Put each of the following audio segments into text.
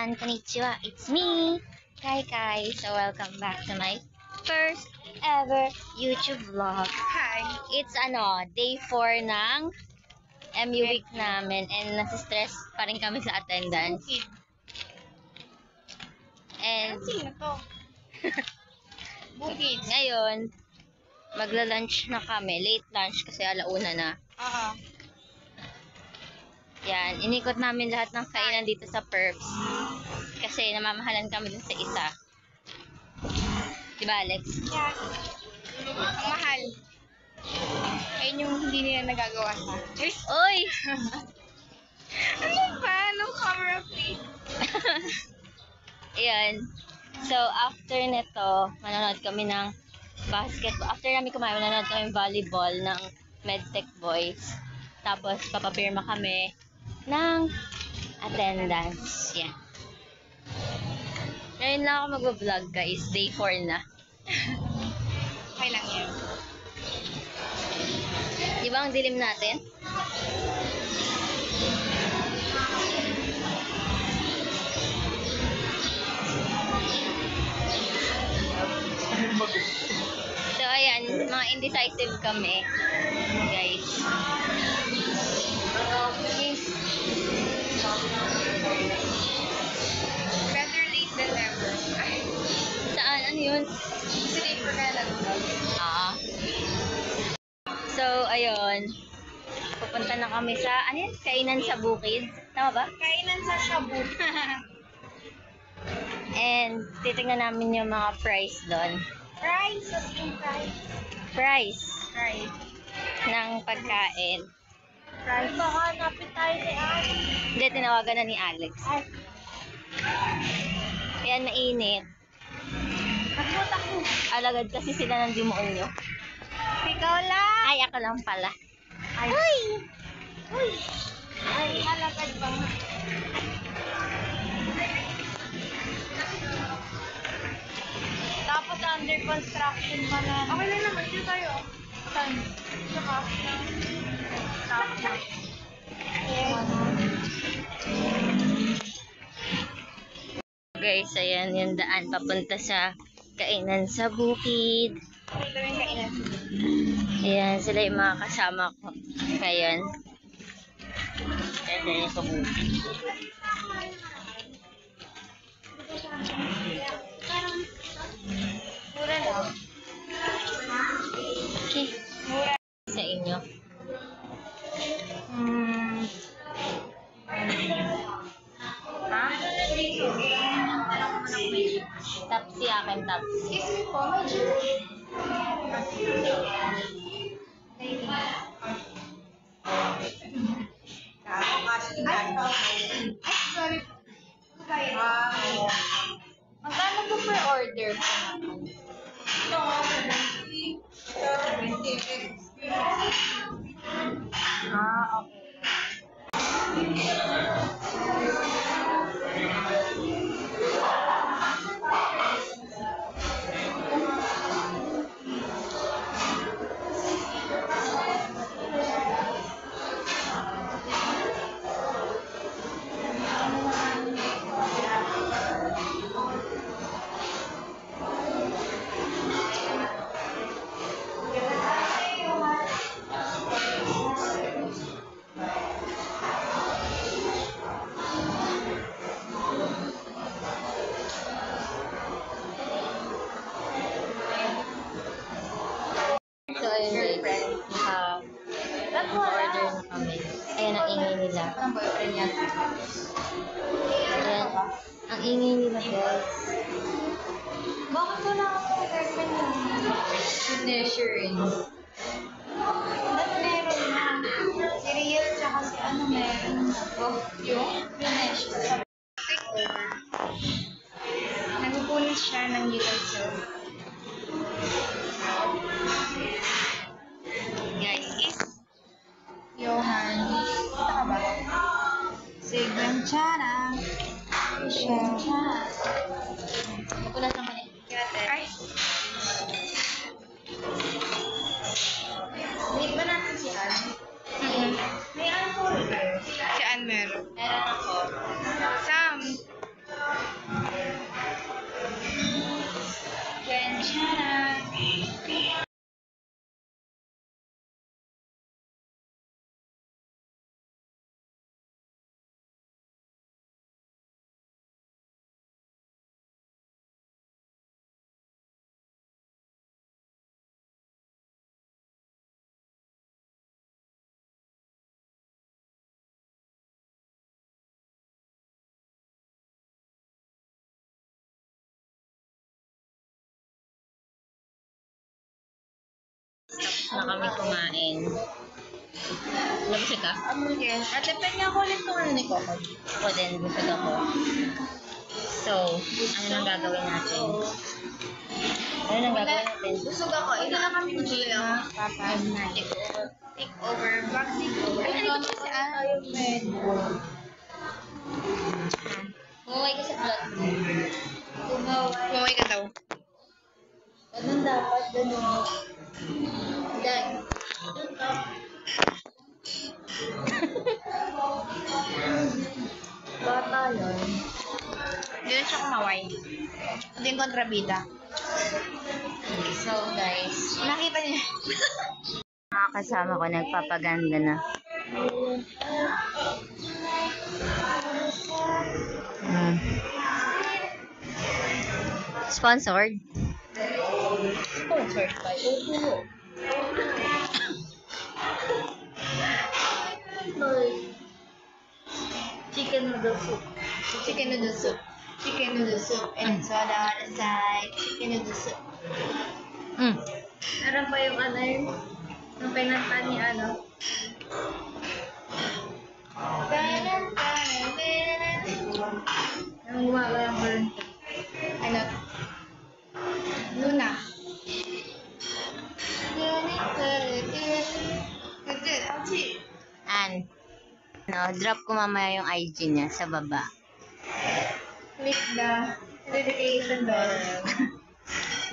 Minasan, konnichiwa, it's me, Kai Kai. So, welcome back to my first ever YouTube vlog. Hi! It's day 4 ng MU week namin and nasa-stress pa rin kami sa attendance. And Sino to? Bukid. ngayon, magla-lunch na kami. Late lunch kasi alauna na. Yan, inikot namin lahat ng kainan dito sa Perps. Kasi namamahalan kami dun sa isa. Diba, Alex? Yes. Ang mahal. Ayun yung hindi nila nagagawa sa. Oy! Ano ba? Anong camera please? Ayan. So, after nito, manonood kami ng basketball. After namin kumain, manonood kami ng volleyball ng Medtech Boys. Tapos, papapirma kami ng attendance. Yan. Ngayon lang ako mag-vlog, guys. Day 4 na. Okay lang yan. Di ba ang dilim natin? So, ayan. Mga indecisive kami, guys. Better late than never. Ay, Saan? Ano yun? today ko na lang. So, ayun. Pupunta na kami sa, kainan sa bukid. Tama ba? Kainan sa shabu. And, titignan namin yung mga price doon. Price. As in price. Price Price. ng pagkain. Price. Baka hanapin tayo ni Alex. Hindi, tinawagan na ni Alex. Ayan, mainit. Nakot ako. Alagad kasi sila ng demonyo. Ikaw lang. Ay, ako lang pala. Ay. Uy. Uy. Ay, halagad ba? Tapos under construction pa na. Okay na naman. Dito tayo. Saan? Saka. Tapos. Guys, ayan yung daan papunta sa kainan sa bukid. Ito yung kainan. Ayan, sila yung mga kasama ko ngayon. Ayan yung sa bukid. Mura lang. Okay. Mura. Sa inyo. Ha? Tapsi akin, tapsi. Excuse me po, medyo. Ay, sorry. Magkano po per order po natin? Okay. So, ayun guys. Naka-order na kami. Ayan ang ingay nila. Ang boyfriend niya. Ayan. Ang ingay nila guys. Bakit wala ka pang girlfriend niya? Measuring. Ba't meron na? Si Riel tsaka si ano meron. Yung measure. Take over. Nagpupulis siya ng utensil. Guys, Johan. Kita ka ba? Siglang Chana. Siglang Chana. napunasan ko na. Ay. Need ba natin si Ann? May Ann po. Si Ann meron. Meron ako. Sam. na kami kumain. Nabusog ka? Yes. At depende niya ako ulit kung ano ni Coco. Ako din, busog ako. So, ano nang gagawin natin? Ano nang gagawin natin? Busog ako. Ito na kami ni Gia. Papa. Take over. Vaccine over. Ay, ano ba si Ahmed? Umuwi ka sa vlog. Kumaway ka daw. Ganun dapat, ganun. Dan. Bata yun. Hindi na siya kumaway. Ito yung kontrabida. So guys, Nakita niya. mga kasama ko nagpapaganda na. Sponsored? Sponsored by Opo. Chicken noodle soup. Chicken noodle soup. Chicken noodle soup. And soda on the side. Chicken noodle soup. Meron pa yung ano yun? Yung pinanta ni ano? Yung gumagawang burn. Ano? Luna. An. No, drop ko mamaya yung IG niya sa baba. Click the notification bell.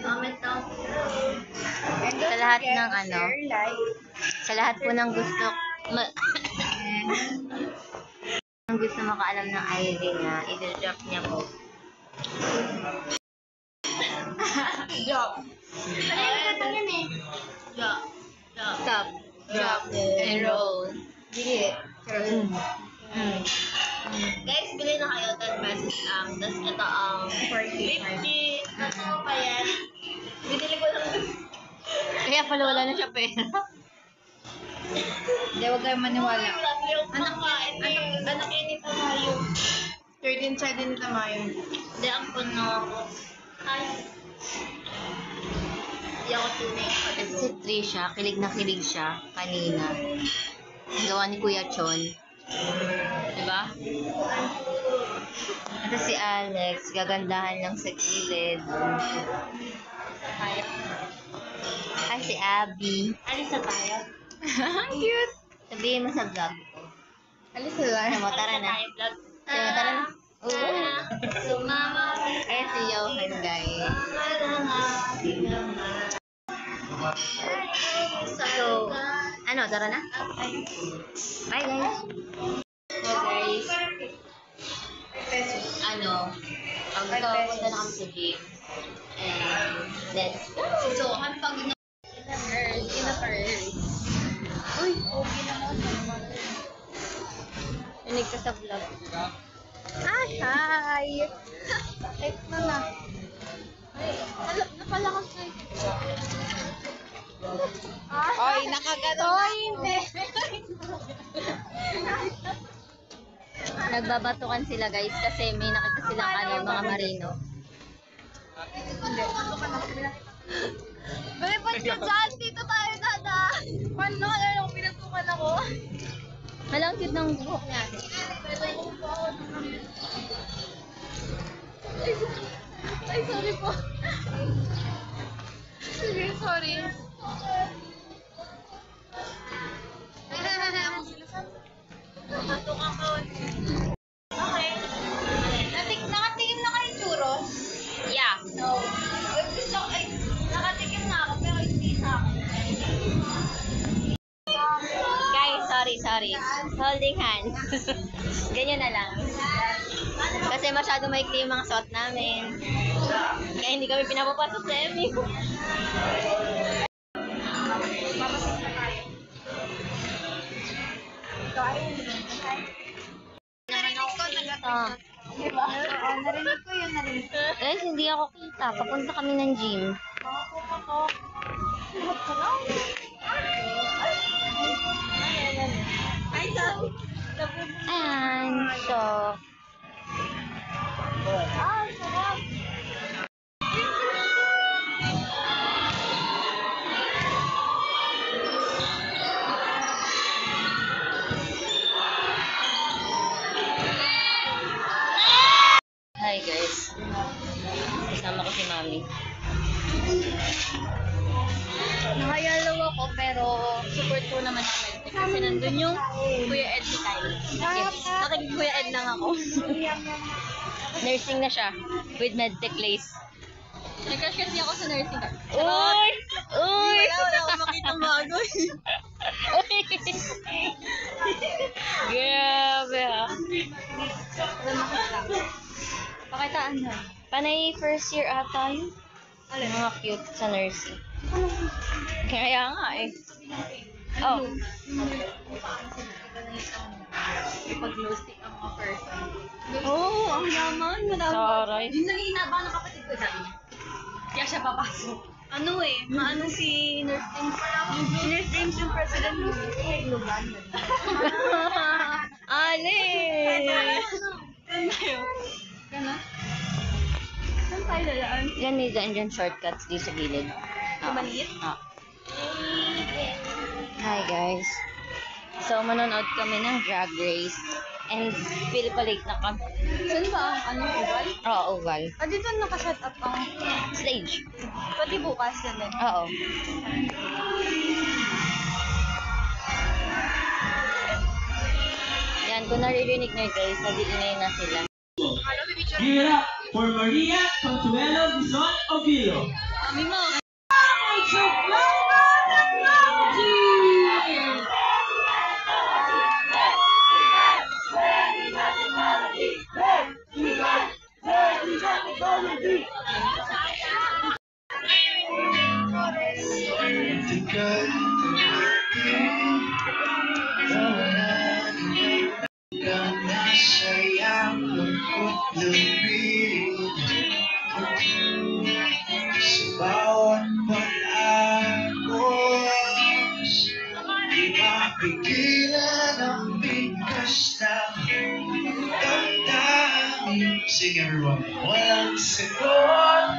Comment down. And don't Sa lahat forget ng to ano, share, like, sa lahat po ng gusto ang gusto makaalam ng ID niya, i-drop niya po. Job. Ano yung katang yun eh? Drop. Stop. Drop. And roll. Dili. Guys, bili na kayo 10 pesos lang. Tapos ito ang 50. Ano pa yan? Binili ko lang. Kaya pala wala na siya pera. Hindi, huwag kayong maniwala. Anak yan ni Tamayo. 13 side din nito mayon. Hindi, ang puno ako. Ay. Hindi ako tunay. Si Trisha, kilig na kilig siya kanina. Gawa ni Kuya Chon. Diba? Ito si Alex, gagandahan lang sa gilid. Ay, si Abby. Alis na tayo. Cute. Sabihin mo sa vlog ko. Alis na lang. Ano mo, tara na. Tara na. Oo. Sumama. Ayan si Johan, guys. So, ano, tara na? Bye, guys. So, guys. Ano, punta na kami sa gym. And, let's go. So, ang pag Uy, okay naman. Inig ka sa vlog. Ay, hi. Text na na. Napalakas na Oy, nakagano na. Hindi. Nagbabatukan sila guys kasi may nakita silang mga marino. Balipad ka dyan. Dito tayo, dada. Paano? Ano? Pinagtukan ako. Halang cute ng buhok niya. Ay, sorry po. Sige, sorry. Tumatok ako. Okay. Nakatikim na kayo churros? Yeah. No. Gusto, ay, nakatikim na ako pero hindi sa akin. Guys, sorry. Holding hands. Ganyan na lang. Kasi masyado maikli yung mga suot namin. Kaya hindi kami pinapapasok sa MU. Narinig ko, Ah. Diba? Oo, narinig ko yun, narinig ko. Guys, hindi ako kita. Papunta kami ng gym. Ayan. So, Pero support ko naman ang Medtech kasi nandun yung Kuya Ed ni Kyle. Yes. Kuya Ed lang ako. Nursing na siya with Medtech Lace. Nag-crush kasi ako sa nursing. Uy! Uy! Wala ako makitang bago. Grabe ha. Pakitaan na. Panay first year ata yun. Mga cute sa nursing. Kaya nga eh. Oh. Ipag-glow-stick ang mga person. Oo, ang yaman. Taray. Yun lang inaba ng kapatid ko sabi niya. Kaya siya papasok. Ano eh, maano si Nurse James. Si Nurse James yung president mo. Lugan. Ale! Saan tayo? Gana? Saan tayo lalaan? Yan, may dyan shortcuts di sa gilid. Maliit? Ah. Hi guys. So, manonood kami ng Drag Race. And feel pa late na kami. Saan ba ang oval? Oo, oval. Ah, dito nakaset up ang Stage. pati bukas yan din. Oo. Yan, kung naririnig nyo guys, nag-iingay na sila. Give it up for Maria Consuelo Bison Ovilo. Kami mo. Bawat pag-agos, di mapigilan ang bigkas ng damdamin. Sing everyone. Walang sagot.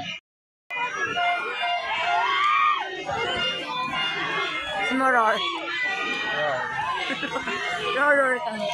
Morar. Roar kami.